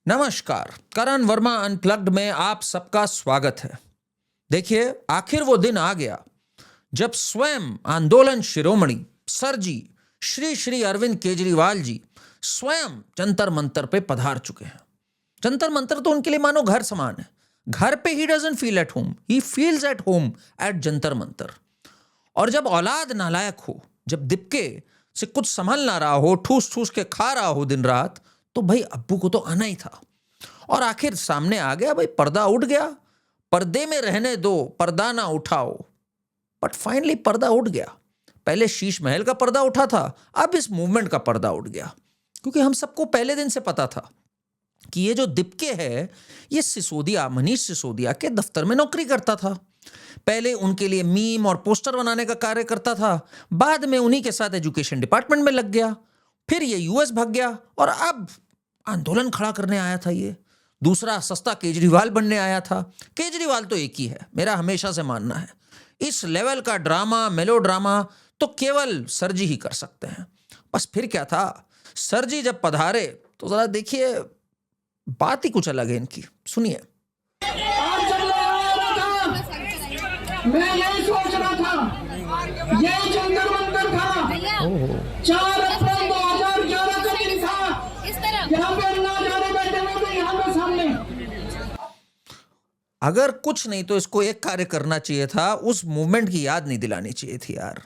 नमस्कार, करण वर्मा अनप्लग्ड में आप सबका स्वागत है। देखिए, आखिर वो दिन आ गया जब स्वयं आंदोलन शिरोमणि सर जी श्री श्री अरविंद केजरीवाल जी स्वयं जंतर मंतर पे पधार चुके हैं। जंतर मंतर तो उनके लिए मानो घर समान है। घर पे he doesn't feel at home, he feels at home at Jantar Mantar. और जब औलाद नालायक हो, जब दिपके से कुछ संभल ना रहा हो, ठूस ठूस के खा रहा हो दिन रात, तो भाई अब्बू को तो आना ही था। और आखिर सामने आ गया, भाई पर्दा उठ गया। पर्दे में रहने दो, पर्दा ना उठाओ। बट फाइनली पर्दा उठ गया। पहले शीश महल का पर्दा उठा था, अब इस मूवमेंट का पर्दा उठ गया। क्योंकि हम सबको पहले दिन से पता था कि ये जो दिपके है, ये सिसोदिया, मनीष सिसोदिया के दफ्तर में नौकरी करता था। पहले उनके लिए मीम और पोस्टर बनाने का कार्य करता था, बाद में उन्हीं के साथ एजुकेशन डिपार्टमेंट में लग गया, फिर ये यूएस भाग गया और अब आंदोलन खड़ा करने आया था। ये दूसरा सस्ता केजरीवाल बनने आया था। केजरीवाल तो एक ही है, मेरा हमेशा से मानना है। इस लेवल का ड्रामा, मेलो ड्रामा तो केवल सर जी ही कर सकते हैं। बस फिर क्या था, सर जी जब पधारे तो जरा देखिए, बात ही कुछ अलग है इनकी। सुनिए। आज जब मैं आ रहा था, मैं यही सोच रहा था, ये जंतर मंतर था। 4 अप्रैल 2011 का दिन था। यहाँ पे अन्ना हजारे बैठे हुए थे, यहाँ पे सामने। अगर कुछ नहीं तो इसको एक कार्य करना चाहिए था, उस मूवमेंट की याद नहीं दिलानी चाहिए थी यार।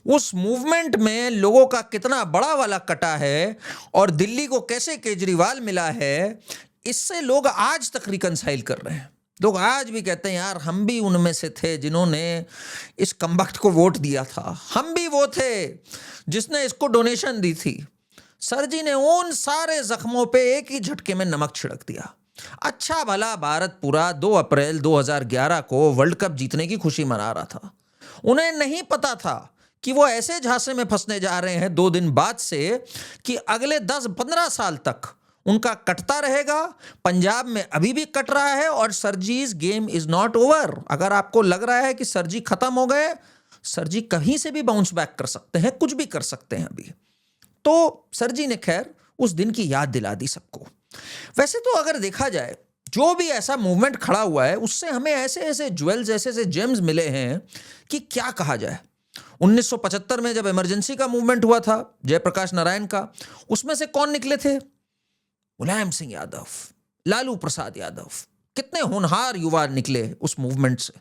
उस मूवमेंट में लोगों का कितना बड़ा वाला कटा है और दिल्ली को कैसे केजरीवाल मिला है, इससे लोग आज तक रिकंसाइल कर रहे हैं। लोग आज भी कहते हैं यार, हम भी उनमें से थे जिन्होंने इस कमबख्त को वोट दिया था। हम भी वो थे जिसने इसको डोनेशन दी थी। सर जी ने उन सारे जख्मों पे एक ही झटके में नमक छिड़क दिया। अच्छा भला भारत पूरा 2 अप्रैल 2011 को वर्ल्ड कप जीतने की खुशी मना रहा था। उन्हें नहीं पता था कि वो ऐसे झांसे में फंसने जा रहे हैं 2 दिन बाद से कि अगले 10-15 साल तक उनका कटता रहेगा। पंजाब में अभी भी कट रहा है और सरजीज गेम इज नॉट ओवर। अगर आपको लग रहा है कि सरजी खत्म हो गए, सरजी कहीं से भी बाउंस बैक कर सकते हैं, कुछ भी कर सकते हैं अभी। तो सर जी ने खैर उस दिन की याद दिला दी सबको। वैसे तो अगर देखा जाए, जो भी ऐसा मूवमेंट खड़ा हुआ है, उससे हमें ऐसे ऐसे ज्वेल्स, ऐसे ऐसे जेम्स मिले हैं कि क्या कहा जाए। 1975 में जब इमरजेंसी का मूवमेंट हुआ था, जयप्रकाश नारायण का, उसमें से कौन निकले थे? मुलायम सिंह यादव, लालू प्रसाद यादव। कितने होनहार युवा निकले उस मूवमेंट से।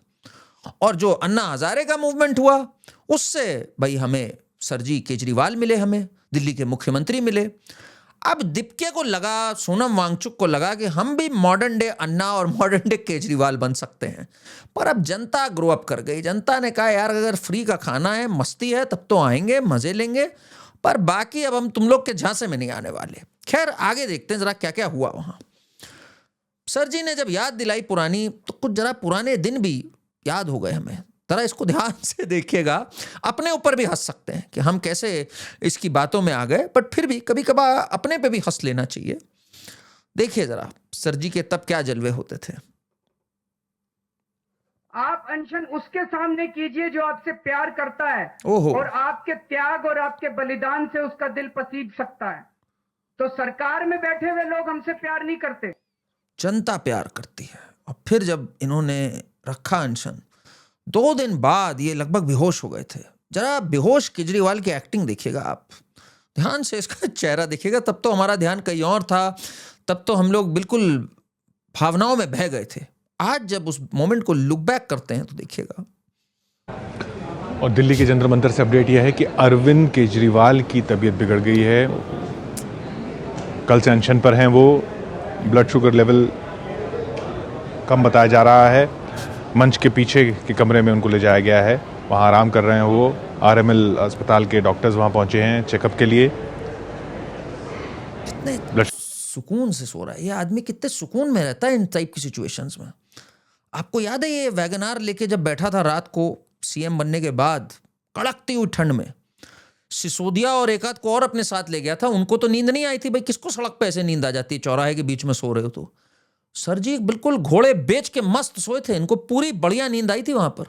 और जो अन्ना हजारे का मूवमेंट हुआ, उससे भाई हमें सरजी केजरीवाल मिले, हमें दिल्ली के मुख्यमंत्री मिले। अब दिपके को लगा, सोनम वांगचुक को लगा कि हम भी मॉडर्न डे अन्ना और मॉडर्न डे केजरीवाल बन सकते हैं। पर अब जनता ग्रो अप कर गई। जनता ने कहा यार, अगर फ्री का खाना है, मस्ती है, तब तो आएंगे, मजे लेंगे, पर बाकी अब हम तुम लोग के झांसे में नहीं आने वाले। खैर आगे देखते हैं जरा क्या क्या हुआ वहां। सर जी ने जब याद दिलाई पुरानी, तो कुछ जरा पुराने दिन भी याद हो गए हमें। जरा इसको ध्यान से देखिएगा। अपने ऊपर भी हंस सकते हैं कि हम कैसे इसकी बातों में आ गए, बट फिर भी कभी कभार अपने पे भी हंस लेना चाहिए। देखिए जरा सर जी के तब क्या जलवे होते थे। आप अनशन उसके सामने कीजिए जो आपसे प्यार करता है, ओहो। और आपके त्याग और आपके बलिदान से उसका दिल पसीज सकता है। तो सरकार में बैठे हुए लोग हमसे प्यार नहीं करते, जनता प्यार करती है। और फिर जब इन्होंने रखा अनशन, 2 दिन बाद ये लगभग बेहोश हो गए थे। जरा बेहोश केजरीवाल की एक्टिंग देखिएगा आप, ध्यान से इसका चेहरा देखिएगा। तब तो हमारा ध्यान कहीं और था, तब तो हम लोग बिल्कुल भावनाओं में बह गए थे। आज जब उस मोमेंट को लुक बैक करते हैं तो देखिएगा। और दिल्ली के जंतर मंतर से अपडेट यह है कि अरविंद केजरीवाल की तबीयत बिगड़ गई है। कल से अनशन पर हैं वो। ब्लड शुगर लेवल कम बताया जा रहा है। मंच के पीछे के कमरे में उनको ले जाया गया है, वहाँ आराम कर रहे हैं वो। आरएमएल अस्पताल के डॉक्टर्स वहाँ पहुँचे हैं चेकअप के लिए। कितने सुकून से सो रहा है ये आदमी, कितने सुकून में रहता है इन टाइप की सिचुएशंस में। आपको याद है ये वैगनार लेके जब बैठा था रात को सीएम बनने के बाद, कड़कती हुई ठंड में, सिसोदिया और एक आध को और अपने साथ ले गया था। उनको तो नींद नहीं आई थी भाई, किसको सड़क पे ऐसे नींद आ जाती है चौराहे के बीच में सो रहे हो तो। सर जी बिल्कुल घोड़े बेच के मस्त सोए थे, इनको पूरी बढ़िया नींद आई थी वहां पर।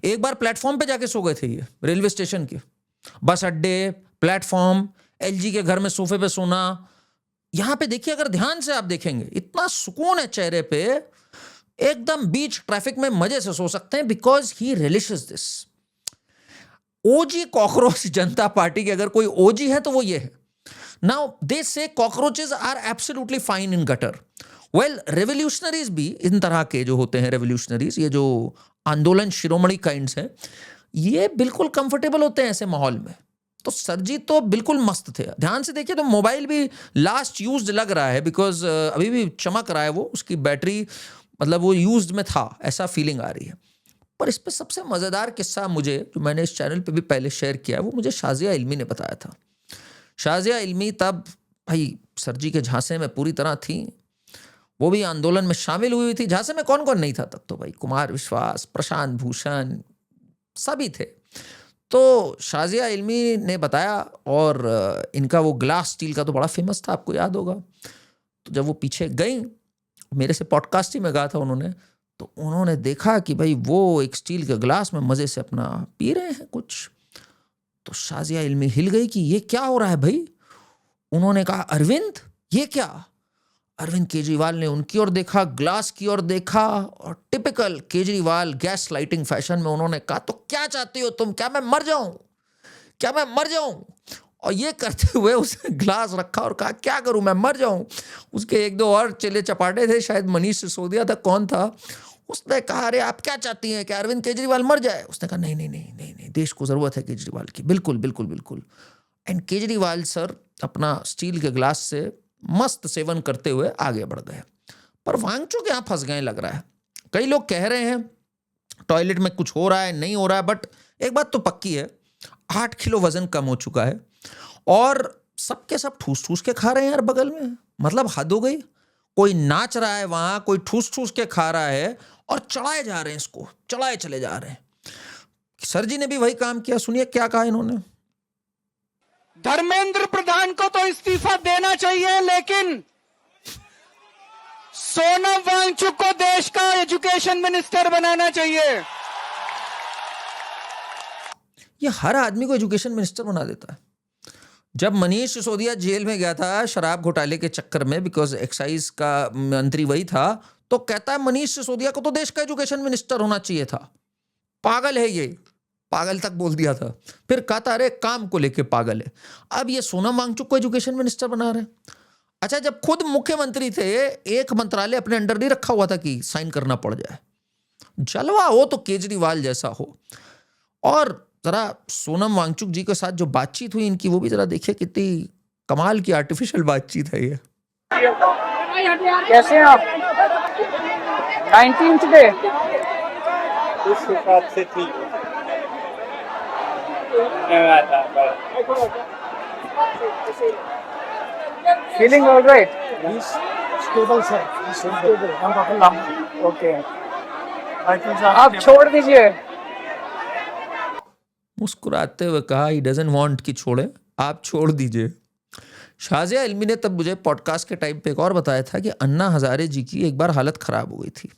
एक बार प्लेटफॉर्म पे जाके सो गए थे ये, रेलवे स्टेशन के बस अड्डे, प्लेटफॉर्म, एलजी के घर में सोफे पे सोना, यहां पे देखिए, अगर ध्यान से आप देखेंगे, इतना सुकून है चेहरे पे, एकदम बीच ट्रैफिक में मजे से सो सकते हैं, because he relishes this. OG cockroach Janata party के अगर कोई ओजी है तो वो ये है। Now they say cockroaches are absolutely fine in gutter. Well, revolutionaries भी इन तरह के जो होते हैं, रेवोल्यूशनरीज, ये जो आंदोलन शिरोमणि काइंड्स हैं, ये बिल्कुल कंफर्टेबल होते हैं ऐसे माहौल में। तो सर जी तो बिल्कुल मस्त थे। ध्यान से देखिए तो मोबाइल भी लास्ट यूज्ड लग रहा है, बिकॉज अभी भी चमक रहा है वो, उसकी बैटरी मतलब वो यूज्ड में था, ऐसा फीलिंग आ रही है। पर इस पे सबसे मज़ेदार किस्सा मुझे, जो मैंने इस चैनल पे भी पहले शेयर किया है, वो मुझे शाजिया इल्मी ने बताया था। शाजिया इल्मी तब भाई सर जी के झांसे में पूरी तरह थी, वो भी आंदोलन में शामिल हुई थी। झांसे में कौन कौन नहीं था तब? तो भाई कुमार विश्वास, प्रशांत भूषण, सभी थे। तो शाजिया इल्मी ने बताया, और इनका वो ग्लास स्टील का तो बड़ा फेमस था, आपको याद होगा। तो जब वो पीछे गई, मेरे से पॉडकास्ट ही में कहा था उन्होंने, तो उन्होंने देखा कि भाई वो एक स्टील के ग्लास में मज़े से अपना पी रहे हैं कुछ। तो शाजिया इल्मी हिल गई कि ये क्या हो रहा है भाई। उन्होंने कहा, अरविंद ये क्या? अरविंद केजरीवाल ने उनकी ओर देखा, ग्लास की ओर देखा, और typical Kejriwal gas lighting fashion में उन्होंने कहा, तो क्या चाहती हो तुम? क्या मैं मर जाऊं? क्या मैं मर जाऊं? और ये करते हुए उसने ग्लास रखा और कहा, क्या करूं, मैं मर जाऊं? उसके एक दो और चेले चपाटे थे, शायद मनीष सिसोदिया था, कौन था, उसने कहा, अरे आप क्या चाहती हैं कि अरविंद केजरीवाल मर जाए? उसने कहा, नहीं नहीं नहीं नहीं नहीं, देश को ज़रूरत है केजरीवाल की, बिल्कुल बिल्कुल बिल्कुल। एंड केजरीवाल सर अपना स्टील के ग्लास से मस्त सेवन करते हुए आगे बढ़ गए। पर वांगचुक यहाँ फंस गए लग रहा है। कई लोग कह रहे हैं टॉयलेट में कुछ हो रहा है, नहीं हो रहा है, बट एक बात तो पक्की है, 8 किलो वजन कम हो चुका है, और सबके सब ठूस ठूस के खा रहे हैं यार बगल में। मतलब हद हो गई। कोई नाच रहा है वहां, कोई ठूस ठूस के खा रहा है, और चढ़ाए जा रहे हैं, इसको चढ़ाए चले जा रहे हैं। सर जी ने भी वही काम किया। सुनिए क्या कहा इन्होंने। धर्मेंद्र प्रधान को तो इस्तीफा देना चाहिए, लेकिन सोनम वांगचुक को देश का एजुकेशन मिनिस्टर बनाना चाहिए। ये हर आदमी को एजुकेशन मिनिस्टर बना देता है। जब मनीष सिसोदिया जेल में गया था शराब घोटाले के चक्कर में, बिकॉज एक्साइज का मंत्री वही था, तो कहता है मनीष सिसोदिया को तो देश का एजुकेशन मिनिस्टर होना चाहिए था। पागल है ये, पागल तक बोल दिया था। फिर कहा था अरे काम को लेके पागल है। अब ये सोनम वांगचुक को एजुकेशन मिनिस्टर बना रहे हैं। अच्छा, जब खुद मुख्यमंत्री थे, एक मंत्रालय अपने अंडर नहीं रखा हुआ था कि साइन करना पड़ जाए। जलवा हो तो केजरीवाल जैसा हो। और जरा सोनम वांगचुक जी के साथ जो बातचीत हुई इनकी, वो भी जरा देखिए, कितनी कमाल की आर्टिफिशियल बातचीत है ये। कैसे हैं आप? 19th डे उस हिसाब से ठीक है। Feeling alright? Stable sir, okay, आप छोड़ दीजिए। मुस्कुराते हुए कहा, ही डजंट वांट कि छोड़े, आप छोड़ दीजिए। शाजिया इल्मी ने तब मुझे पॉडकास्ट के टाइम पे एक और बताया था कि अन्ना हजारे जी की एक बार हालत खराब हो गई थी।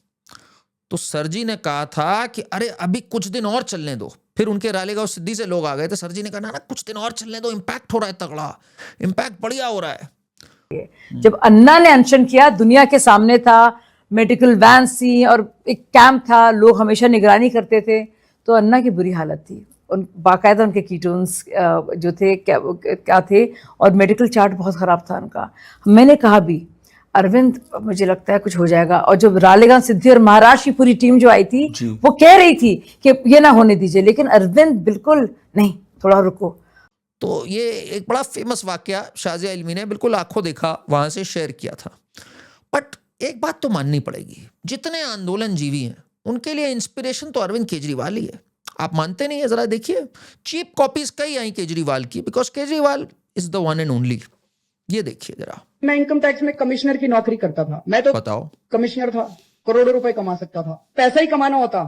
तो सर जी ने कहा था कि अरे अभी कुछ दिन और चलने दो। फिर उनके रालेगांव सिद्धि से लोग आ गए थे। सर जी ने कहा, ना कुछ दिन और चलने दो, इम्पैक्ट हो रहा है तगड़ा, इम्पैक्ट बढ़िया हो रहा है। जब अन्ना ने अनशन किया, दुनिया के सामने था, मेडिकल वैन थी और एक कैंप था, लोग हमेशा निगरानी करते थे, तो अन्ना की बुरी हालत थी। उन बाकायदा उनके कीटोन्स जो थे क्या थे, और मेडिकल चार्ट बहुत ख़राब था उनका। मैंने कहा भी, अरविंद मुझे लगता है कुछ हो जाएगा। और जब रालेगांव सिद्धि और महाराष्ट्र की पूरी टीम जो आई थी, वो कह रही थी कि ये ना होने दीजिए, लेकिन अरविंद बिल्कुल नहीं, थोड़ा रुको। तो ये एक बड़ा फेमस वाकया शाजिया इल्मी ने बिल्कुल आंखों देखा वहां से शेयर किया था। बट एक बात तो माननी पड़ेगी, जितने आंदोलन जीवी हैं उनके लिए इंस्पिरेशन तो अरविंद केजरीवाल ही है। आप मानते नहीं है? जरा देखिए, चीप कॉपीज कई आई केजरीवाल की, because Kejriwal is the one and only. ये देखिए जरा। मैं इनकम टैक्स में कमिश्नर की नौकरी करता था। मैं तो बताओ, कमिश्नर था, करोड़ों रुपए कमा सकता था। पैसा ही कमाना होता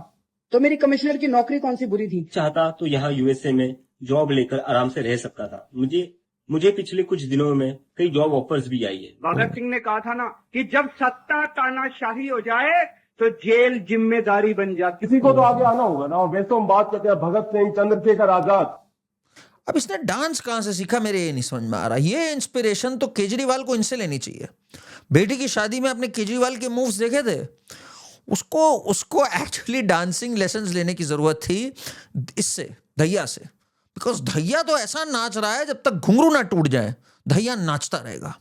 तो मेरी कमिश्नर की नौकरी कौन सी बुरी थी। चाहता तो यहाँ यूएसए में जॉब लेकर आराम से रह सकता था। मुझे पिछले कुछ दिनों में कई जॉब ऑफर्स भी आई है। भगत सिंह ने कहा था ना कि जब सत्ता तानाशाही हो जाए तो जेल जिम्मेदारी बन जाती। किसी को तो आगे आना होगा ना। वैसे हम बात करते हैं भगत सिंह, चंद्रशेखर आजाद। अब इसने डांस कहाँ से सीखा, मेरे ये नहीं समझ में आ रहा। ये इंस्पिरेशन तो केजरीवाल को इनसे लेनी चाहिए। बेटी की शादी में आपने केजरीवाल के मूव्स देखे थे, उसको एक्चुअली डांसिंग लेसन्स लेने की जरूरत थी इससे, धैया से। बिकॉज धैया तो ऐसा नाच रहा है, जब तक घुंघरू ना टूट जाए धैया नाचता रहेगा।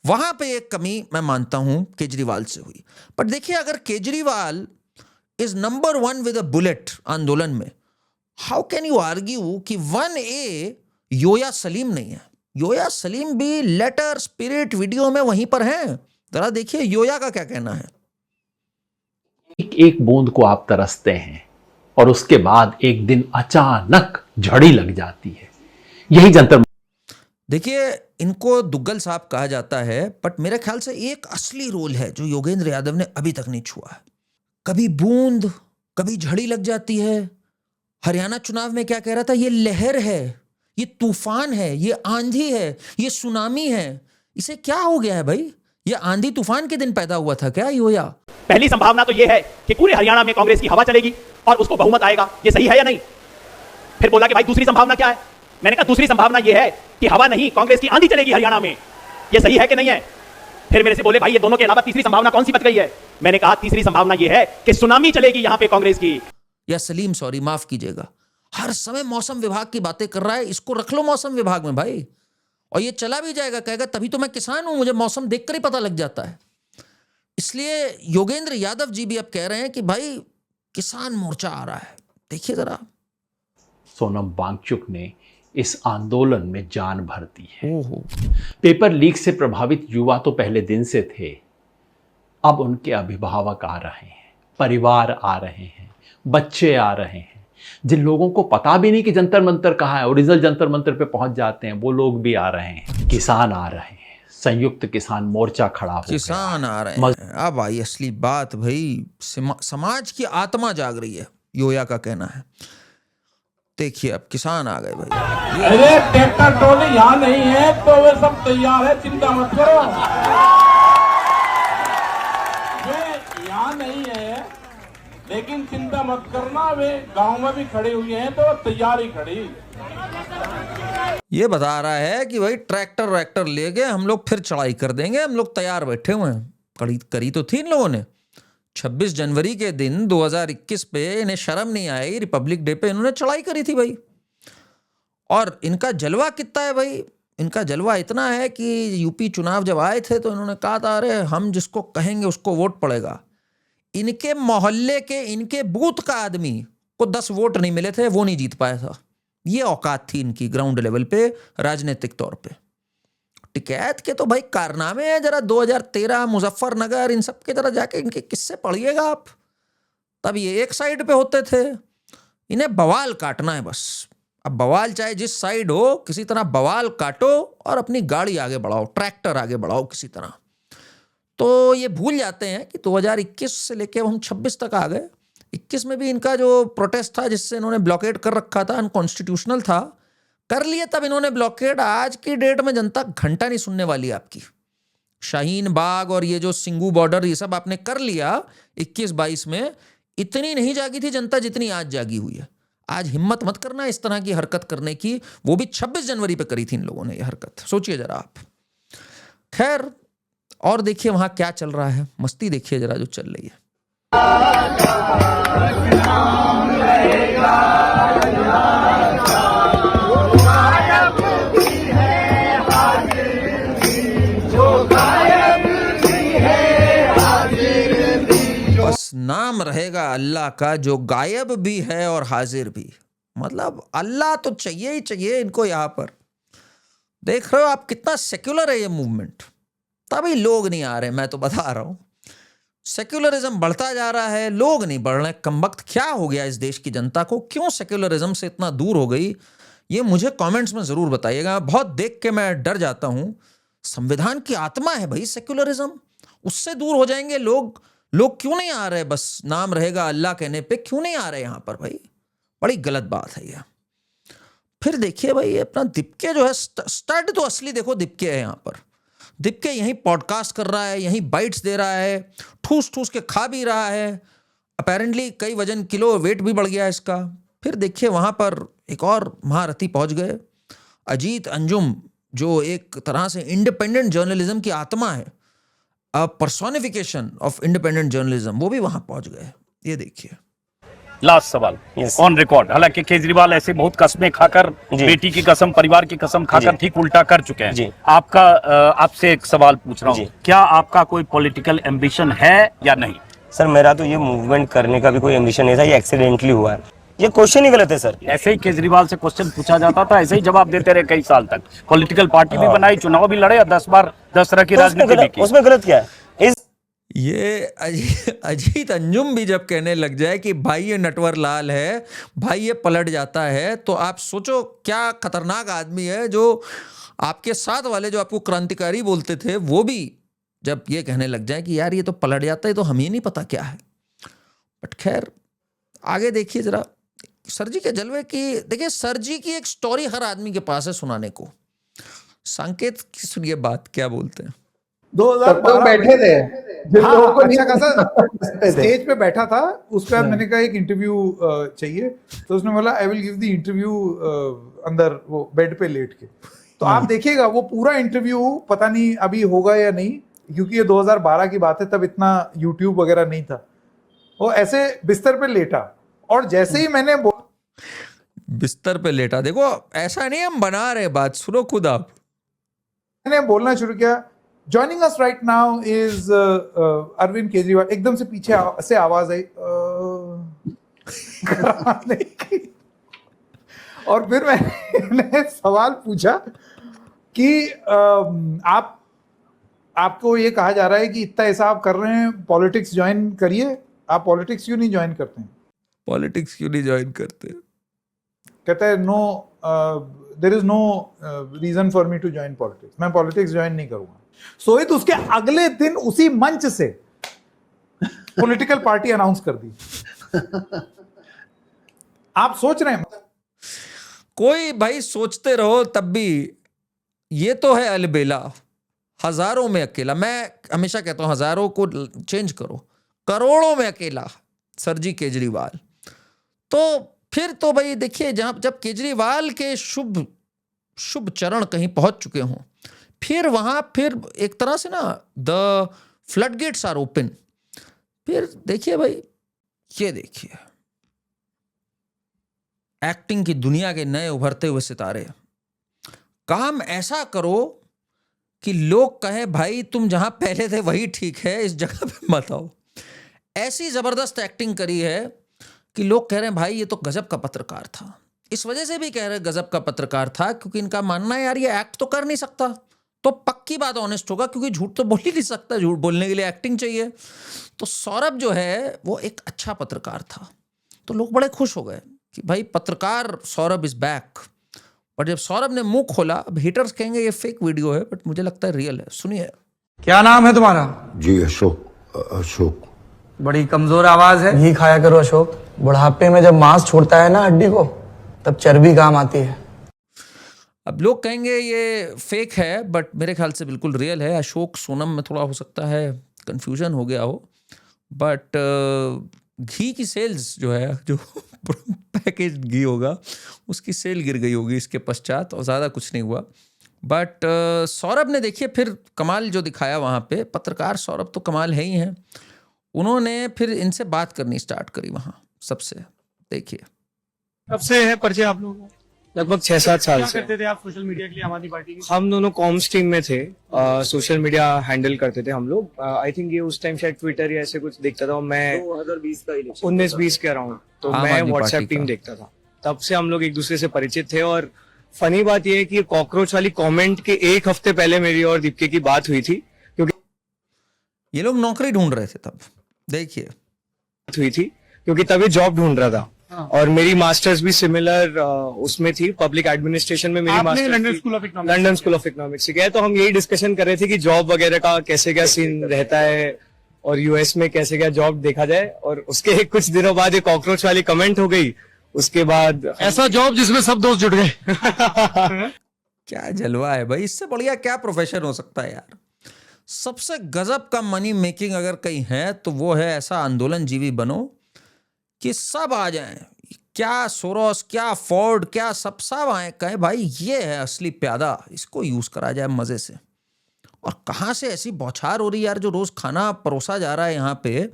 वहां पे एक कमी मैं मानता हूं केजरीवाल से हुई। बट देखिए, अगर Kejriwal is number 1 with a bullet आंदोलन में, हाउ कैन यू आर्ग्यू कि 1A योया सलीम नहीं है? योया सलीम भी लेटर स्पिरिट वीडियो में वहीं पर हैं। जरा देखिए योया का क्या कहना है। एक एक बूंद को आप तरसते हैं और उसके बाद एक दिन अचानक झड़ी लग जाती है। यही जंतर। देखिए, इनको दुग्गल साहब कहा जाता है, बट मेरे ख्याल से एक असली रोल है जो योगेंद्र यादव ने अभी तक नहीं छुआ है। कभी बूंद, कभी झड़ी लग जाती है। हरियाणा चुनाव में क्या कह रहा था, ये लहर है, ये तूफान है, ये आंधी है, ये सुनामी है। इसे क्या हो गया है भाई? ये आंधी तूफान के दिन पैदा हुआ था क्या योया? पहली संभावना तो यह है कि पूरे हरियाणा में कांग्रेस की हवा चलेगी और उसको बहुमत आएगा। ये सही है या नहीं? फिर बोला कि भाई दूसरी संभावना क्या है? मैंने कहा दूसरी संभावना यह है कि हवा नहीं, कांग्रेस की आंधी चलेगी हरियाणा में। ये सही है कि नहीं है? फिर मेरे से बोले भाई ये दोनों के अलावा तीसरी संभावना कौन सी बच गई है? मैंने कहा तीसरी संभावना यह है कि सुनामी चलेगी यहां पे कांग्रेस की। या सलीम, सॉरी, माफ कीजिएगा, हर समय मौसम विभाग की बातें कर रहा है। इसको रख लो मौसम विभाग में भाई, और ये चला भी जाएगा, कहेगा तभी तो मैं किसान हूं, मुझे मौसम देखकर ही पता लग जाता है। इसलिए योगेंद्र यादव जी भी अब कह रहे हैं कि भाई किसान मोर्चा आ रहा है। देखिए जरा, सोनम वांगचुक ने इस आंदोलन में जान भर दी है। पेपर लीक से प्रभावित युवा तो पहले दिन से थे, अब उनके अभिभावक आ रहे हैं, परिवार आ रहे हैं, बच्चे आ रहे हैं। जिन लोगों को पता भी नहीं कि जंतर मंतर कहाँ है, ओरिजिनल जंतर मंतर पे पहुंच जाते हैं, वो लोग भी आ रहे हैं। किसान आ रहे हैं, संयुक्त किसान मोर्चा खड़ा हो गया। किसान आ रहे हैं। अब आई असली बात भाई, समाज की आत्मा जाग रही है, योया का कहना है। देखिए अब किसान आ गए भाई। अरे ट्रैक्टर ट्रॉली यहाँ नहीं है तो वे सब तैयार है, चिंता मत करो। वे यहाँ नहीं है लेकिन चिंता मत करना, वे गांव में भी खड़े हुए हैं तो तैयारी खड़ी। ये बता रहा है कि भाई ट्रैक्टर वैक्टर लेके हम लोग फिर चढ़ाई कर देंगे, हम लोग तैयार बैठे हुए हैं। करी तो थी इन लोगों ने। 26 जनवरी के दिन 2021 पे इन्हें शर्म नहीं आई, रिपब्लिक डे पे इन्होंने चढ़ाई करी थी भाई। और इनका जलवा कितना है भाई? इनका जलवा इतना है कि यूपी चुनाव जब आए थे तो इन्होंने कहा था अरे हम जिसको कहेंगे उसको वोट पड़ेगा। इनके मोहल्ले के, इनके बूथ का आदमी को 10 वोट नहीं मिले थे, वो नहीं जीत पाया था। ये औकात थी इनकी ग्राउंड लेवल पे, राजनीतिक तौर पे। टिकैत के तो भाई कारनामे हैं, जरा 2013 मुजफ्फरनगर इन सब के जरा जाके इनके किस्से पढ़िएगा आप। तब ये एक साइड पे होते थे, इन्हें बवाल काटना है बस। अब बवाल चाहे जिस साइड हो, किसी तरह बवाल काटो और अपनी गाड़ी आगे बढ़ाओ, ट्रैक्टर आगे बढ़ाओ किसी तरह। तो ये भूल जाते हैं कि 2021 से लेके हम 26 तक आ गए। 21 में भी इनका जो प्रोटेस्ट था जिससे इन्होंने ब्लॉकेड कर रखा था, अनकॉन्स्टिट्यूशनल था, कर लिए तब इन्होंने ब्लॉकेड। आज की डेट में जनता घंटा नहीं सुनने वाली आपकी। शाहीन बाग और ये जो सिंगू बॉर्डर, ये सब आपने कर लिया 21-22 में, इतनी नहीं जागी थी जनता जितनी आज जागी हुई है। आज हिम्मत मत करना इस तरह की हरकत करने की, वो भी 26 जनवरी पे करी थी इन लोगों ने ये हरकत। सोचिए जरा आप। खैर, और देखिए वहां क्या चल रहा है, मस्ती देखिए जरा जो चल रही है। बस नाम रहेगा अल्लाह का, जो गायब भी है और हाजिर भी। मतलब अल्लाह तो चाहिए ही चाहिए इनको। यहां पर देख रहे हो आप कितना सेक्युलर है ये मूवमेंट, तभी लोग नहीं आ रहे। मैं तो बता रहा हूं, सेक्युलरिज्म बढ़ता जा रहा है, लोग नहीं बढ़ रहे। कमबख्त क्या हो गया इस देश की जनता को? क्यों सेक्युलरिज्म से इतना दूर हो गई? ये मुझे कमेंट्स में जरूर बताइएगा। बहुत देख के मैं डर जाता हूं। संविधान की आत्मा है भाई सेक्युलरिज्म, उससे दूर हो जाएंगे लोग। लोग क्यों नहीं आ रहे? बस नाम रहेगा अल्लाह कहने पे क्यों नहीं आ रहे यहां पर भाई? बड़ी गलत बात है यह। फिर देखिए भाई, ये अपना दिप्के जो है, स्टड तो असली देखो दिप्के है यहां पर। दिप्के यहीं पॉडकास्ट कर रहा है, यहीं बाइट्स दे रहा है, ठूस ठूस के खा भी रहा है। अपेरेंटली कई वजन किलो वेट भी बढ़ गया इसका। फिर देखिए वहां पर एक और महारथी पहुंच गए, अजीत अंजुम जो एक तरह से इंडिपेंडेंट जर्नलिज्म की आत्मा है, अ पर्सोनिफिकेशन ऑफ इंडिपेंडेंट जर्नलिज्म, वो भी वहां पहुंच गए। ये देखिए। लास्ट सवाल ऑन रिकॉर्ड, हालांकि केजरीवाल ऐसे बहुत कस्में खाकर, बेटी की कसम, परिवार की कसम खाकर ठीक उल्टा कर चुके हैं। आपका आपसे एक सवाल पूछ रहा हूँ, क्या आपका कोई पॉलिटिकल एम्बिशन है या नहीं? सर मेरा तो ये मूवमेंट करने का भी कोई एम्बिशन नहीं था, ये एक्सीडेंटली हुआ है। ये क्वेश्चन ही गलत है सर। ऐसे ही केजरीवाल से क्वेश्चन पूछा जाता था, ऐसे ही जवाब देते रहे कई साल तक। पॉलिटिकल पार्टी भी बनाई, चुनाव भी लड़े और 10 बार 10 तरह की राजनीति भी की। उसमें गलत क्या है? ये अजीत अंजुम भी जब कहने लग जाए कि भाई ये नटवर लाल है, भाई ये पलट जाता है, तो आप सोचो क्या खतरनाक आदमी है। जो आपके साथ वाले जो आपको क्रांतिकारी बोलते थे, वो भी जब ये कहने लग जाए कि यार ये तो पलट जाता है, तो हमें नहीं पता क्या है। बट खैर आगे देखिए जरा सर जी के जलवे की। देखिए सर जी की एक स्टोरी हर आदमी के पास है सुनाने को। संकेत की सुनिए बात, क्या बोलते हैं। 2012 बैठे थे, जिन लोगों को अच्छा खासा स्टेज पे बैठा था। उसके बाद मैंने कहा एक इंटरव्यू चाहिए, तो उसने बोला I will give the interview अंदर वो बेड पे लेट के। तो आप देखिएगा वो पूरा इंटरव्यू, पता नहीं अभी होगा या नहीं, क्योंकि ये 2012 की बात है, तब इतना यूट्यूब वगैरह नहीं था। वो ऐसे बिस्तर पे लेटा, और जैसे ही मैंने बिस्तर पे लेटा, देखो ऐसा नहीं हम बना रहे बात, सुनो खुद आप। मैंने बोलना शुरू किया, joining us right now is Arvind Kejriwal. एकदम से पीछे से आवाज आई और फिर मैंने सवाल पूछा कि आपको ये कहा जा रहा है कि इतना ऐसा आप कर रहे हैं, पॉलिटिक्स ज्वाइन करिए, आप पॉलिटिक्स क्यों नहीं ज्वाइन करते हैं? पॉलिटिक्स क्यों नहीं ज्वाइन करते? कहता है no, there is no reason for me to join politics, मैं पॉलिटिक्स ज्वाइन नहीं करूंगा। सोहित उसके अगले दिन उसी मंच से पॉलिटिकल पार्टी अनाउंस कर दी। आप सोच रहे हैं, कोई भाई सोचते रहो तब भी ये तो है अलबेला, हजारों में अकेला। मैं हमेशा कहता हूं हजारों को चेंज करो, करोड़ों में अकेला सर जी केजरीवाल। तो फिर तो भाई देखिए, जब केजरीवाल के शुभ चरण कहीं पहुंच चुके हों, फिर वहां फिर एक तरह से ना द फ्लडगेट्स आर ओपन। फिर देखिए भाई, ये देखिए एक्टिंग की दुनिया के नए उभरते हुए सितारे। काम ऐसा करो कि लोग कहें भाई तुम जहां पहले थे वही ठीक है, इस जगह पे मत आओ। ऐसी जबरदस्त एक्टिंग करी है कि लोग कह रहे हैं भाई ये तो गजब का पत्रकार था। इस वजह से भी कह रहे हैं गजब का पत्रकार था क्योंकि इनका मानना है यार ये एक्ट तो कर नहीं सकता, तो पक्की बात ऑनेस्ट होगा, क्योंकि झूठ तो बोल ही नहीं सकता, झूठ बोलने के लिए एक्टिंग चाहिए। तो सौरभ जो है वो एक अच्छा पत्रकार था, तो लोग बड़े खुश हो गए कि भाई पत्रकार सौरभ इज बैक। पर जब सौरभ ने मुंह खोला, अब हिटर्स कहेंगे ये फेक वीडियो है, बट मुझे लगता है रियल है। सुनिए। क्या नाम है तुम्हारा? जी अशोक। बड़ी कमजोर आवाज है। घी खाया करो अशोक, बुढ़ापे में जब मांस छोड़ता है ना हड्डी को, तब चर्बी काम आती है। अब लोग कहेंगे ये फेक है, बट मेरे ख्याल से बिल्कुल रियल है। अशोक सोनम में थोड़ा हो सकता है कंफ्यूजन हो गया हो, बट घी की सेल्स जो है, जो पैकेज घी होगा उसकी सेल गिर गई होगी इसके पश्चात, और ज़्यादा कुछ नहीं हुआ। बट सौरभ ने देखिए फिर कमाल जो दिखाया वहाँ पे, पत्रकार सौरभ तो कमाल है ही हैं। उन्होंने फिर इनसे बात करनी स्टार्ट करी वहाँ सबसे। देखिए। कब से है परिचय आप लोगों को? लगभग 6-7 साल से। क्या करते थे आप सोशल मीडिया के लिए आम आदमी पार्टी की? हम दोनों कॉम्स टीम में थे, सोशल मीडिया हैंडल करते थे हम लोग। आई थिंक ये उस टाइम शायद ट्विटर या ऐसे कुछ देखता था मैं, 2020 का इलेक्शन, 19-20 के अराउंड, तो मैं व्हाट्सएप टीम देखता था। तब से हम लोग एक दूसरे से परिचित थे। और फनी बात यह है कि कॉकरोच वाली कमेंट के एक हफ्ते पहले मेरी और दीपिका की बात हुई थी, क्योंकि ये लोग नौकरी ढूंढ रहे थे तब। देखिए हुई थी क्योंकि तभी जॉब ढूंढ रहा था। और मेरी मास्टर्स भी सिमिलर उसमें थी, पब्लिक एडमिनिस्ट्रेशन में मेरी masters London school of economics से किया। तो हम यही डिस्कशन कर रहे थे कि जॉब वगैरह का कैसे क्या सीन रहता है और यूएस में कैसे क्या जॉब देखा जाए। और उसके कुछ दिनों बाद ये कॉकरोच वाली कमेंट हो गई। उसके बाद ऐसा जॉब जिसमें सब दोस्त जुट गए। क्या जलवा है भाई, इससे बढ़िया क्या प्रोफेशन हो सकता है यार। सबसे गजब का मनी मेकिंग अगर कहीं है तो वो है ऐसा आंदोलन जीवी बनो कि सब आ जाएं, क्या सोरोस, क्या फोर्ड, क्या सब आए कहे भाई ये है असली प्यादा, इसको यूज करा जाए मजे से। और कहाँ से ऐसी बौछार हो रही है यार, जो रोज खाना परोसा जा रहा है यहाँ पे।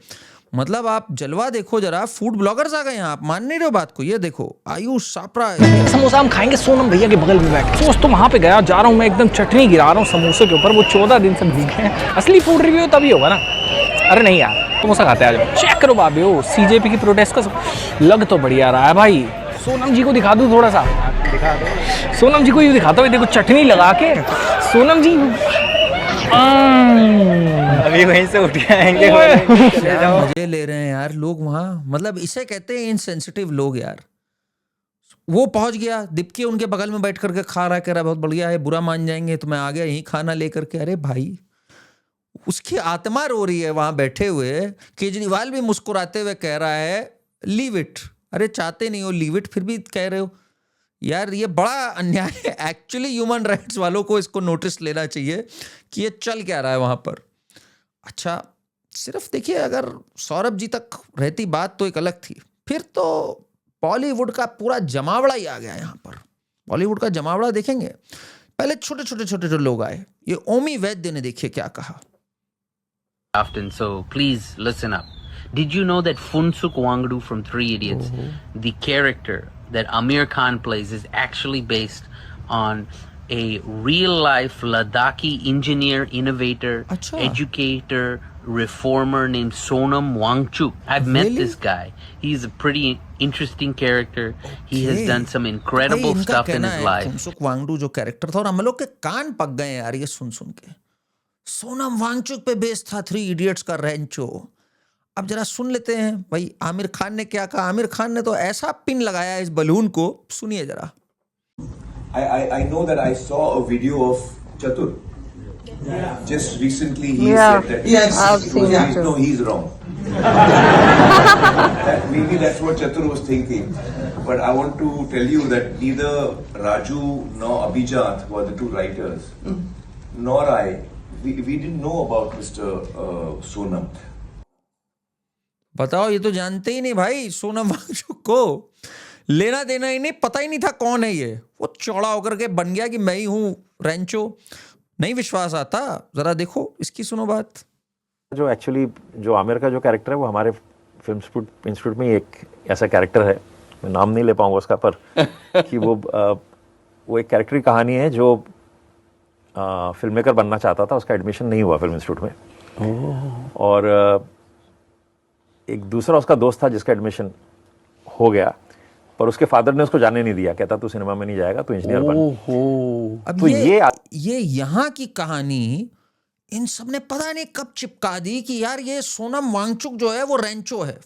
मतलब आप जलवा देखो जरा, फूड ब्लॉगर्स आ गए हैं, आप मान नहीं रहे हो बात को। ये देखो आयुष सापरा, समोसा हम खाएंगे सोनम भैया के बगल में बैठ। सोच तो वहां पे गया, जा रहा हूँ मैं, एकदम चटनी गिरा रहा हूँ समोसे के ऊपर, वो 14 दिन से भीगे हैं। असली फूड रिव्यू तभी होगा ना। अरे नहीं यार, समोसा खाते हैं आज। चेक करो बाबे, हो सीजेपी की प्रोटेस्ट का लग तो बढ़िया रहा है भाई। सोनम जी को दिखा दूं थोड़ा सा, दिखा दो। सोनम जी को ये दिखाता हूँ, देखो चटनी लगा के। सोनम जी अभी वहीं से उठ के आएंगे। मजे ले रहे हैं यार लोग वहां। मतलब इसे कहते हैं इनसेंसिटिव लोग यार। वो पहुंच गया, दीप्ति उनके बगल में बैठ करके खा रहा है, कह रहा बहुत बढ़िया है, बुरा मान जाएंगे तो मैं आ गया यहीं खाना लेकर के। अरे भाई, उसकी आत्मा रो रही है वहां बैठे हुए। केजरीवाल भी मुस्कुराते हुए कह रहा है लीव इट। अरे चाहते नहीं हो लीव इट, फिर भी कह रहे हो यार, ये बड़ा अन्याय है एक्चुअली। ह्यूमन राइट्स वालों को इसको नोटिस लेना चाहिए कि ये चल क्या रहा है वहां पर। अच्छा, सिर्फ देखिए, अगर सौरभ जी तक रहती बात तो एक अलग थी, फिर तो बॉलीवुड का पूरा जमावड़ा ही आ गया यहाँ पर। बॉलीवुड का जमावड़ा देखेंगे। पहले छोटे छोटे जो लोग आए, ये ओमी वैद्य ने देखिए क्या कहा। So please listen up. Did you know that Funsuk Wangdu from Three Idiots, the character that Amir Khan plays, is actually based on a real-life Ladakhi engineer, innovator, educator, reformer named Sonam Wangchuk. I've met this guy. He's a pretty interesting character. He has done some incredible stuff in his life. Phunsukh Wangdu जो character था, और हम लोग के कान पक गए यार ये सुन के। सोनम वांगचुक पे बेस्ड था थ्री इडियट्स का रेंचो। अब जरा सुन लेते हैं भाई आमिर खान ने क्या कहा। आमिर खान ने तो ऐसा पिन लगाया इस बलून को, सुनिए जरा। I know that I saw a video of Chatur. Just recently he said that. Yes, I've seen it. No, he's wrong. Maybe that's what Chatur was thinking. But I want to tell you that neither Raju nor Abhijat, who are the two writers, nor I, we didn't know about Mr. Sonam. बताओ, ये तो जानते ही नहीं भाई सोनम वांगचुक को, लेना देना ही नहीं, पता ही नहीं था कौन है ये। वो चौड़ा होकर के बन गया कि मैं ही हूँ रेंचो। नहीं विश्वास आता, जरा देखो इसकी सुनो बात। जो एक्चुअली जो आमिर का जो कैरेक्टर है वो हमारे फिल्म इंस्टीट्यूट में एक ऐसा कैरेक्टर है, मैं नाम नहीं ले पाऊंगा उसका, पर कि वो एक कैरेक्टर की कहानी है जो फिल्म मेकर बनना चाहता था, उसका एडमिशन नहीं हुआ फिल्म इंस्टीट्यूट में। और एक दूसरा उसका दोस्त था जिसका एडमिशन हो गया, पर उसके फादर ने उसको जाने नहीं दिया, कहता तू सिनेमा में नहीं जाएगा, तू इंजीनियर बन। अब तो ये यहाँ की कहानी इन सब ने पता नहीं कब चिपका दी कि यार ये सोनम वांगचुक जो है वो रेंचो है।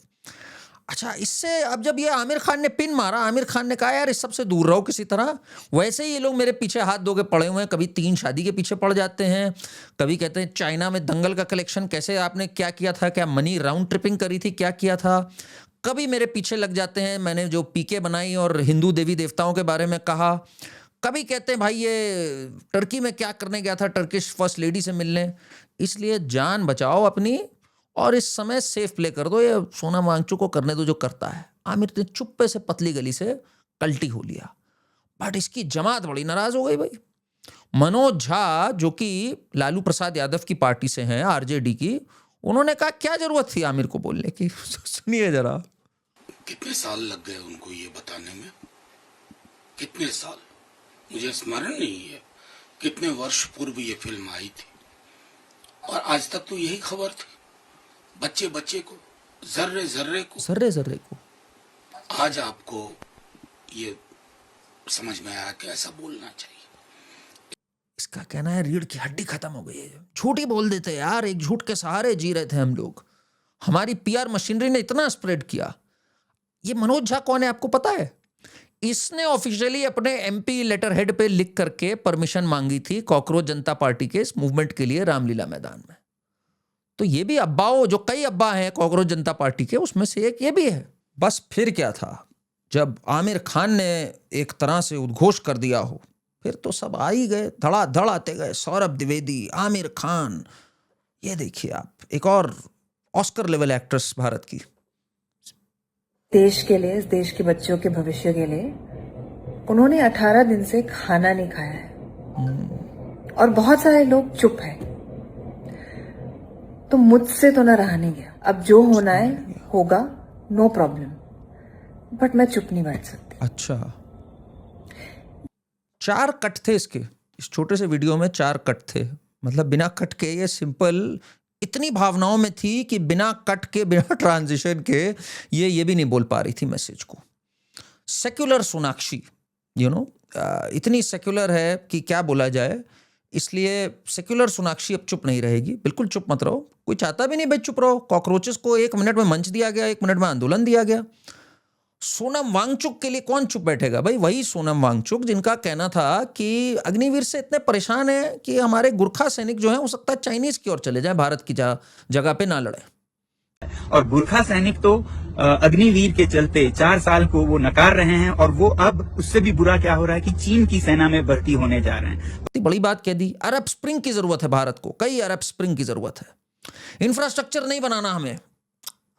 अच्छा, इससे अब जब ये आमिर खान ने पिन मारा, आमिर खान ने कहा यार इस सब से दूर रहो किसी तरह। वैसे ही ये लोग मेरे पीछे हाथ धो के पड़े हुए हैं, कभी 3 शादी के पीछे पड़ जाते हैं, कभी कहते हैं चाइना में दंगल का कलेक्शन कैसे आपने क्या किया था, क्या मनी राउंड ट्रिपिंग करी थी, क्या किया था, कभी मेरे पीछे लग जाते हैं मैंने जो पीके बनाई और हिंदू देवी देवताओं के बारे में कहा, कभी कहते हैं भाई ये टर्की में क्या करने गया था, टर्किश फर्स्ट लेडी से मिलने। इसलिए जान बचाओ अपनी और इस समय सेफ प्ले कर दो, ये सोनम वांगचुक को करने दो जो करता है। आमिर ने चुप्पे से पतली गली से कल्टी हो लिया, बट इसकी जमात बड़ी नाराज हो गई भाई। मनोज झा जो कि लालू प्रसाद यादव की पार्टी से हैं, आरजेडी की, उन्होंने कहा क्या जरूरत थी आमिर को बोलने की। सुनिए जरा। कितने साल लग गए उनको ये बताने में, कितने साल, मुझे स्मरण नहीं है कितने वर्ष पूर्व ये फिल्म आई थी, और आज तक तो यही खबर थी, बच्चे बच्चे को, जर्रे जर्रे को। आज आपको ये समझ में आया कि ऐसा बोलना चाहिए। इसका कहना है रीढ़ की हड्डी खत्म हो गई है, झूठ ही बोल देते यार, एक झूठ के सहारे जी रहे थे हम लोग, हमारी पीआर मशीनरी ने इतना स्प्रेड किया। ये मनोज झा कौन है आपको पता है? इसने ऑफिशियली अपने एमपी लेटर हेड पे लिख करके परमिशन मांगी थी कॉकरोच जनता पार्टी के इस मूवमेंट के लिए रामलीला मैदान में। तो ये भी अब्बाओं, जो कई अब्बा हैं कॉकरोच जनता पार्टी के, उसमें से एक ये भी है। बस फिर क्या था, जब आमिर खान ने एक तरह से उद्घोष कर दिया हो, फिर तो सब आ ही गए, धड़ाधड़ आते गए। सौरभ द्विवेदी, आमिर खान, ये देखिए आप, एक और ऑस्कर लेवल एक्ट्रेस भारत की, देश के लिए, इस देश के बच्चों के भविष्य के लिए उन्होंने 18 दिन से खाना नहीं खाया है और बहुत सारे लोग चुप हैं। तो मुझसे तो ना रहा नहीं गया। अब जो होना है होगा, नो प्रॉब्लम, बट मैं चुप नहीं बैठ सकती। अच्छा, 4 कट थे इसके, इस छोटे से वीडियो में 4 कट थे। मतलब बिना कट के ये सिंपल इतनी भावनाओं में थी कि बिना कट के, बिना ट्रांजिशन के ये भी नहीं बोल पा रही थी मैसेज को। सेक्युलर सोनाक्षी, इतनी सेक्युलर है कि क्या बोला जाए। इसलिए सेक्युलर सोनाक्षी अब चुप नहीं रहेगी। बिल्कुल चुप मत रहो, कोई चाहता भी नहीं भाई चुप रहो। कॉकरोचेस को 1 मिनट में मंच दिया गया, 1 मिनट में आंदोलन दिया गया। सोनम वांगचुक के लिए कौन चुप बैठेगा भाई? वही सोनम वांगचुक जिनका कहना था कि अग्निवीर से इतने परेशान है कि हमारे गुरखा सैनिक जो हैं हो सकता है चाइनीज की ओर चले जाएं, भारत की जगह पे ना लड़े। और गुरखा सैनिक तो अग्निवीर के चलते 4 साल को वो नकार रहे हैं और वो अब उससे भी बुरा क्या हो रहा है कि चीन की सेना में भर्ती होने जा रहे हैं। इतनी बड़ी बात कह दी। अरब स्प्रिंग की जरूरत है भारत को, कई अरब स्प्रिंग की जरूरत है। इंफ्रास्ट्रक्चर नहीं बनाना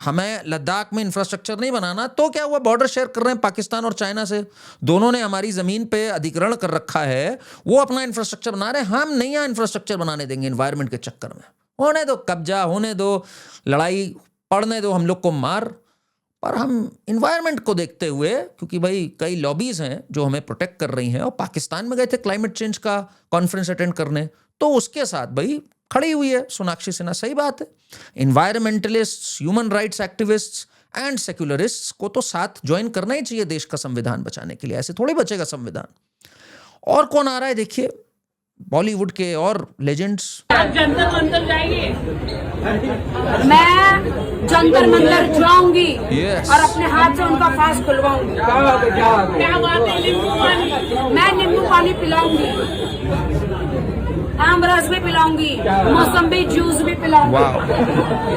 हमें लद्दाख में इंफ्रास्ट्रक्चर नहीं बनाना। तो क्या हुआ, बॉर्डर शेयर कर रहे हैं पाकिस्तान और चाइना से, दोनों ने हमारी जमीन पे अधिग्रहण कर रखा है, वो अपना इंफ्रास्ट्रक्चर बना रहे हैं। हम नहीं यहाँ इंफ्रास्ट्रक्चर बनाने देंगे एनवायरनमेंट के चक्कर में। होने दो कब्जा, होने दो लड़ाई, पड़ने दो हम लोग को मार, पर हम इन्वायरमेंट को देखते हुए, क्योंकि भाई कई लॉबीज हैं जो हमें प्रोटेक्ट कर रही हैं, और पाकिस्तान में गए थे क्लाइमेट चेंज का कॉन्फ्रेंस अटेंड करने, तो उसके साथ भाई खड़ी हुई है सोनाक्षी सिन्हा। सही बात है, environmentalist, human rights activist and secularist को तो साथ ज्वाइन करना ही चाहिए देश का संविधान बचाने के लिए। ऐसे थोड़ी बचेगा संविधान। और कौन आ रहा है देखिए, बॉलीवुड के और लेजेंड्स। जंतर मंतर जाएंगे, मैं जंतर मंतर जाऊंगी और अपने हाथ से उनका फास्ट खुलवाऊंगी। क्या बात है, नींबू पानी, मैं नींबू पानी पिलाऊंगी, आमरस भी पिलाऊंगी, मौसम्बी जूस भी पिलाऊंगी।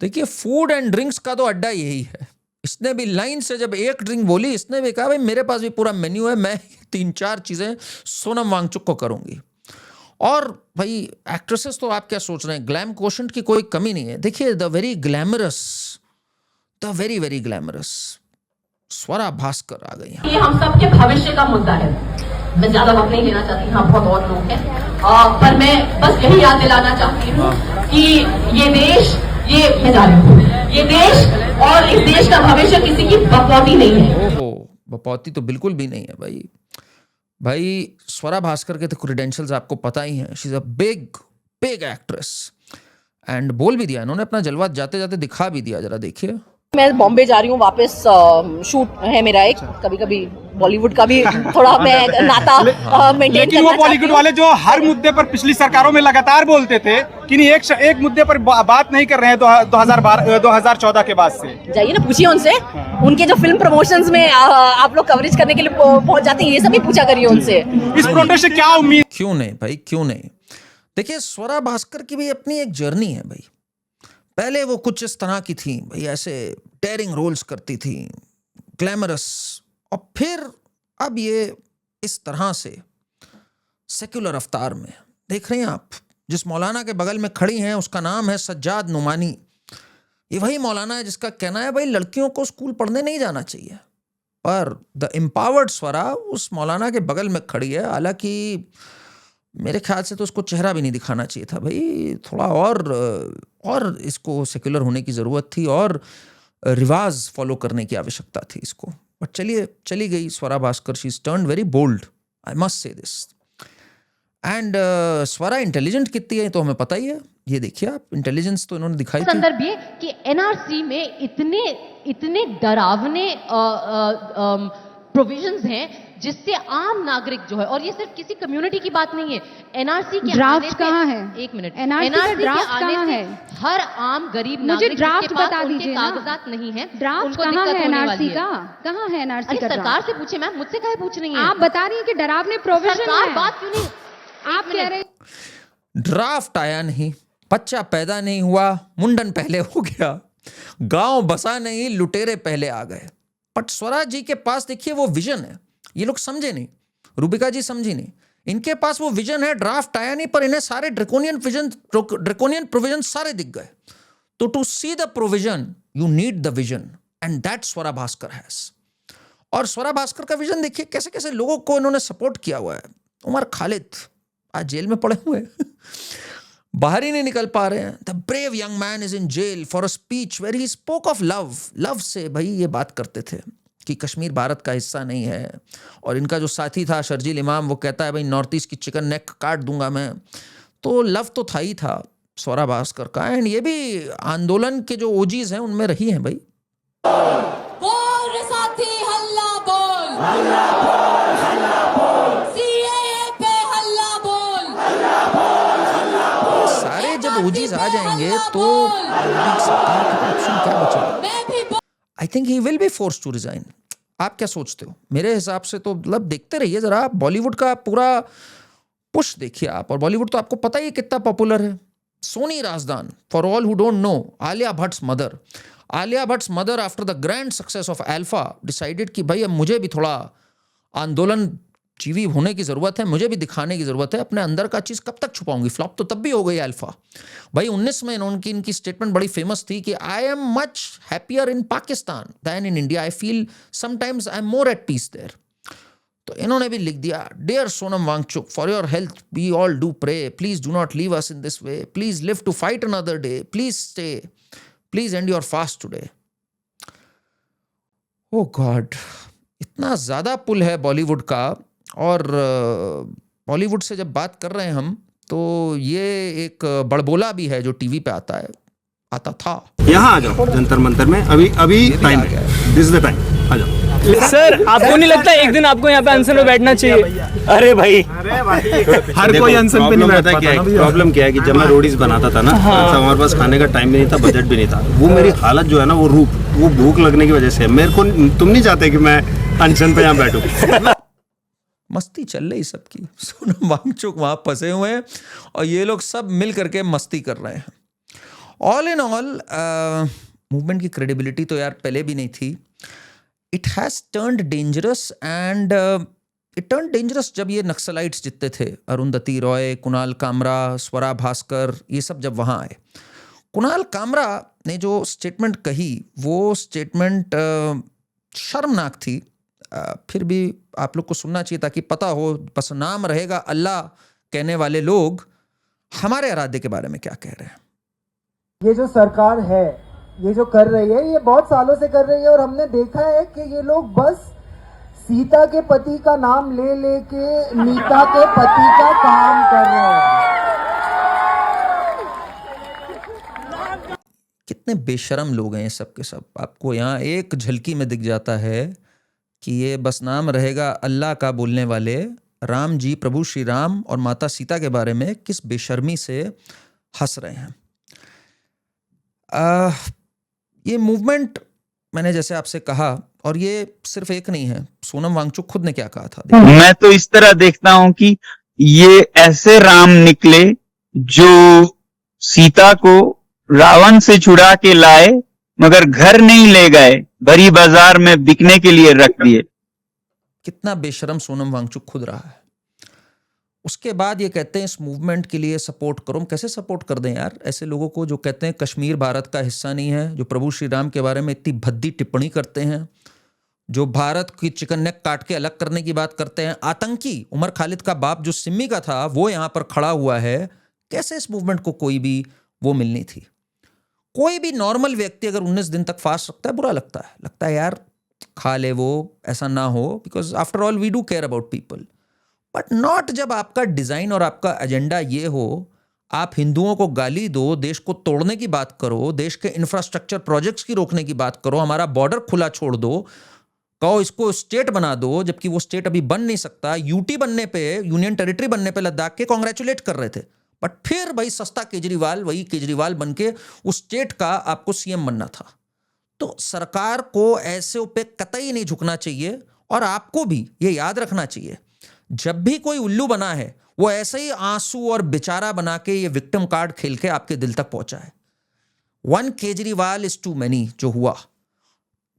देखिए, फूड एंड ड्रिंक्स का तो अड्डा यही है। इसने भी लाइन से जब एक ड्रिंक बोली, इसने भी कहा भाई मेरे पास भी पूरा मेन्यू है, मैं 3-4 चीजें सोनम वांगचुक को करूंगी। और भाई एक्ट्रेसेस तो आप क्या सोच रहे हैं, ग्लैम कोशेंट की कोई कमी नहीं है। देखिए, the very very glamorous Swara Bhaskar आ गई हैं। ये हम सब के भविष्य का मुद्दा है। मैं ज्यादा वक्त नहीं लेना चाहती, हाँ बहुत और लोग हैं, पर मैं बस यही याद दिलाना चाहती हूँ कि ये देश, मैं जा रही हूँ, ये देश और इस देश का भविष्य किसी की बकौती नहीं है। ओहो, बकौती तो बिल्कुल भी नहीं है भाई स्वरा भास्कर के तो क्रेडेंशियल्स आपको पता ही हैं। She is a big actress and बोल भी दिया इन्होंने, अपना जलवा जाते जाते दिखा भी दिया। जरा देखिए, मैं बॉम्बे जा रही हूँ वापस, शूट है मेरा एक, कभी कभी बॉलीवुड का भी थोड़ा मैं नाता मेंटेन करना। वो बॉलीवुड वाले जो हर मुद्दे पर पिछली सरकारों में लगातार बोलते थे कि नहीं, एक मुद्दे पर बात नहीं कर रहे हैं 2014 के बाद से। जाइए ना, पूछिए उनसे, उनके जो फिल्म प्रमोशंस में आप लोग कवरेज करने के लिए पहुंच जाते हैं, ये सब भी पूछा करिए उनसे। इस प्रोटेस्ट से क्या उम्मीद? क्यों नहीं भाई, क्यों नहीं। देखिए, स्वरा भास्कर की भी अपनी एक जर्नी है भाई। पहले वो कुछ इस तरह की थी भाई, ऐसे डेयरिंग रोल्स करती थी, ग्लैमरस, और फिर अब ये इस तरह से सेक्युलर अवतार में देख रहे हैं आप। जिस मौलाना के बगल में खड़ी हैं उसका नाम है सज्जाद नुमानी। ये वही मौलाना है जिसका कहना है भाई लड़कियों को स्कूल पढ़ने नहीं जाना चाहिए, पर द एम्पावर्ड स्वरा उस मौलाना के बगल में खड़ी है। हालांकि मेरे ख्याल से तो उसको चेहरा भी नहीं दिखाना चाहिए था भाई, थोड़ा और इसको सेक्युलर होने की ज़रूरत थी और रिवाज फॉलो करने की आवश्यकता थी इसको। बट चलिए, चली गई Swara Bhaskar. She is turned very bold, I must say this. And Swara intelligent कितनी है तो हमें पता ही है। ये देखिए आप, इंटेलिजेंस तो इन्होंने दिखाई थी। संदर्भ ये कि एनआरसी में इतने डरावने प्रोविजंस हैं जिससे आम नागरिक जो है, और ये सिर्फ किसी कम्युनिटी की बात नहीं है, एनआरसी के ड्राफ्ट कहाँ है? एक मिनट, एनआरसी के ड्राफ्ट आने कहाँ से है? हर आम गरीब मुझे नागरिक ड्राफ्ट जिसके पास बता उनके दीजिए ना। कागजात नहीं है, ड्राफ्ट उनको कहाँ दिक्कत है होने एनआरसी वाली है। का? कहाँ है एनआरसी अरे का? सरकार से पूछे मैम, मुझसे काहे पूछ रही हैं? आप बता रही हैं कि डरावने प्रोविजन सरकार है। बात क्यों नहीं, आप कह रहे हैं ड्राफ्ट आया नहीं, बच्चा पैदा नहीं हुआ, मुंडन पहले हो गया, गांव बसा नहीं, लुटेरे पहले आ गए। बट स्वराज जी के पास देखिए वो विजन है। ये लोग समझे नहीं, रूबिका जी समझी नहीं। इनके पास वो विजन है, ड्राफ्ट आया नहीं, पर इन्हें सारे ड्रैकोनियन प्रोविजन सारे दिख गए। तो to see the provision you need the vision. And that Swara Bhaskar has. और स्वरा भास्कर का विजन देखिए, कैसे कैसे लोगों को इन्होंने सपोर्ट किया हुआ है। उमर खालिद आज जेल में पड़े हुए हैं, बाहर ही नहीं निकल पा रहे हैं। The brave young man is in jail for a speech where he spoke of love. Love से भाई ये बात करते थे कि कश्मीर भारत का हिस्सा नहीं है। और इनका जो साथी था शर्जील इमाम, वो कहता है भाई नॉर्थ ईस्ट की चिकन नेक काट दूंगा मैं। तो लव तो था ही था स्वरा भास्कर का। एंड ये भी आंदोलन के जो ओजीज हैं उनमें रही हैं भाई। बोल रे साथी हल्ला बोल, हल्ला बोल, हल्ला बोल, सीएए पे हल्ला बोल, हल्ला बोल, हल्ला बोल। सारे जब ओजीज आ जाएंगे तो सरकार का ऑप्शन क्या बचेगा? I think he will be forced to resign. आप क्या सोचते हो? मेरे हिसाब से तो मतलब देखते रहिए जरा, बॉलीवुड का पूरा पुश देखिए आप। और बॉलीवुड तो आपको पता ही कितना पॉपुलर है। Soni Razdan, for all who don't know, Alia Bhatt's mother. Alia Bhatt's mother after the grand success of Alpha decided कि भाई अब मुझे भी थोड़ा आंदोलन जीवी होने की ज़रूरत है, मुझे भी दिखाने की ज़रूरत है। अपने अंदर का चीज़ कब तक छुपाऊंगी? फ्लॉप तो तब भी हो गई अल्फा भाई। 19 में इनकी स्टेटमेंट बड़ी फेमस थी कि I am much happier in Pakistan than in India, I feel sometimes I am more at peace there. तो इन्होंने भी लिख दिया, dear Sonam Wangchuk, for your health we all do pray, please do not leave us in this way, please live to fight another day, please stay, please end your fast today. Oh God, इतना ज़्यादा पुल है बॉलीवुड का। और बॉलीवुड से जब बात कर रहे हैं हम, तो ये एक बड़बोला भी है जो टीवी पे आता था। यहाँ आ जाओ जंतर मंतर में, अभी टाइम है, दिस इज द टाइम, आ जाओ। सर आपको नहीं लगता एक दिन आपको यहाँ पे अनशन में बैठना चाहिए? अरे भाई हर कोई अनशन पे नहीं बैठता। क्या है प्रॉब्लम, क्या है कि जब मैं रोडीज बनाता था ना, तो हमारे पास खाने का टाइम भी नहीं था, बजट भी नहीं था। वो मेरी हालत जो है ना, वो भूख लगने की वजह से। मेरे को, तुम नहीं चाहते कि मैं अनशन पे यहाँ बैठूं। मस्ती चल रही सबकी, सोनम वांगचुक वहाँ फंसे हुए हैं और ये लोग सब मिल करके मस्ती कर रहे हैं। ऑल इन ऑल मूवमेंट की क्रेडिबिलिटी तो यार पहले भी नहीं थी। It has turned dangerous and it turn dangerous जब ये नक्सलाइट्स जितने थे, अरुंधति रॉय, कुणाल कामरा, स्वरा भास्कर, ये सब जब वहाँ आए। कुणाल कामरा ने जो स्टेटमेंट कही, वो स्टेटमेंट शर्मनाक थी। फिर भी आप लोग को सुनना चाहिए ताकि पता हो, बस नाम रहेगा अल्लाह कहने वाले लोग हमारे इरादे के बारे में क्या कह रहे हैं। ये जो सरकार है, ये जो कर रही है, ये बहुत सालों से कर रही है। और हमने देखा है कि ये लोग बस सीता के पति का नाम ले लेके नीता के पति का काम कर रहे हैं। कितने बेशरम लोग हैं ये सब के सब। आपको यहाँ एक झलकी में दिख जाता है कि ये बस नाम रहेगा अल्लाह का बोलने वाले राम जी, प्रभु श्री राम और माता सीता के बारे में किस बेशर्मी से हंस रहे हैं। ये मूवमेंट, मैंने जैसे आपसे कहा, और ये सिर्फ एक नहीं है, सोनम वांगचुक खुद ने क्या कहा था। मैं तो इस तरह देखता हूं कि ये ऐसे राम निकले जो सीता को रावण से छुड़ा के लाए, मगर घर नहीं ले गए, भरी बाजार में बिकने के लिए रख दिए। कितना बेशरम सोनम वांगचुक खुद रहा है। उसके बाद ये कहते हैं इस मूवमेंट के लिए सपोर्ट करो। हम कैसे सपोर्ट कर दें यार ऐसे लोगों को जो कहते हैं कश्मीर भारत का हिस्सा नहीं है, जो प्रभु श्री राम के बारे में इतनी भद्दी टिप्पणी करते हैं, जो भारत की चिकन नेक काट के अलग करने की बात करते हैं। आतंकी उमर खालिद का बाप जो सिम्मी का था, वो यहाँ पर खड़ा हुआ है। कैसे इस मूवमेंट को कोई भी वो मिलनी थी? कोई भी नॉर्मल व्यक्ति अगर 19 दिन तक फास्ट रखता है, बुरा लगता है यार, खा ले वो, ऐसा ना हो, because after all we do care about people, but not जब आपका डिज़ाइन और आपका एजेंडा ये हो, आप हिंदुओं को गाली दो, देश को तोड़ने की बात करो, देश के इंफ्रास्ट्रक्चर प्रोजेक्ट्स की रोकने की बात करो, हमारा बॉर्डर खुला छोड़ दो, कहो इसको स्टेट बना दो, जबकि वो स्टेट अभी बन नहीं सकता। यूटी बनने पे, यूनियन टेरिटरी बनने पे लद्दाख के कांग्रेचुलेट कर रहे थे, बट फिर भाई सस्ता केजरीवाल, वही केजरीवाल बन के उस स्टेट का आपको सीएम बनना था। तो सरकार को ऐसे पे कतई नहीं झुकना चाहिए। और आपको भी ये याद रखना चाहिए, जब भी कोई उल्लू बना है, वो ऐसे ही आंसू और बेचारा बना के ये विक्टिम कार्ड खेल के आपके दिल तक पहुंचा है। 1 केजरीवाल इज टू मैनी जो हुआ,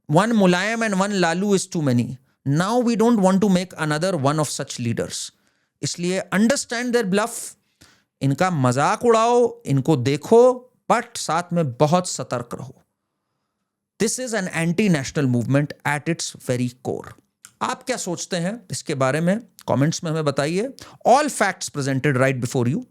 1 Mulayam and 1 Lalu is too many. Now we don't want to make another one of such leaders. इसलिए अंडरस्टैंड देयर ब्लफ, इनका मजाक उड़ाओ, इनको देखो, बट साथ में बहुत सतर्क रहो। This is an anti national movement at its very core. आप क्या सोचते हैं इसके बारे में कमेंट्स में हमें बताइए। All facts presented right before you.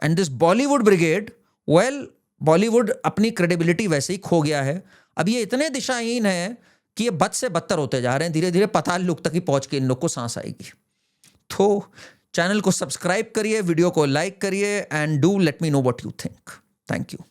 And this Bollywood brigade, well Bollywood अपनी क्रेडिबिलिटी वैसे ही खो गया है। अब ये इतने दिशाहीन है कि ये बद से बदतर होते जा रहे हैं, धीरे धीरे पाताल लोक तक ही पहुंच के इन लोग को सांस आएगी। तो चैनल को सब्सक्राइब करिए, वीडियो को लाइक करिए and do let me know what you think. Thank you.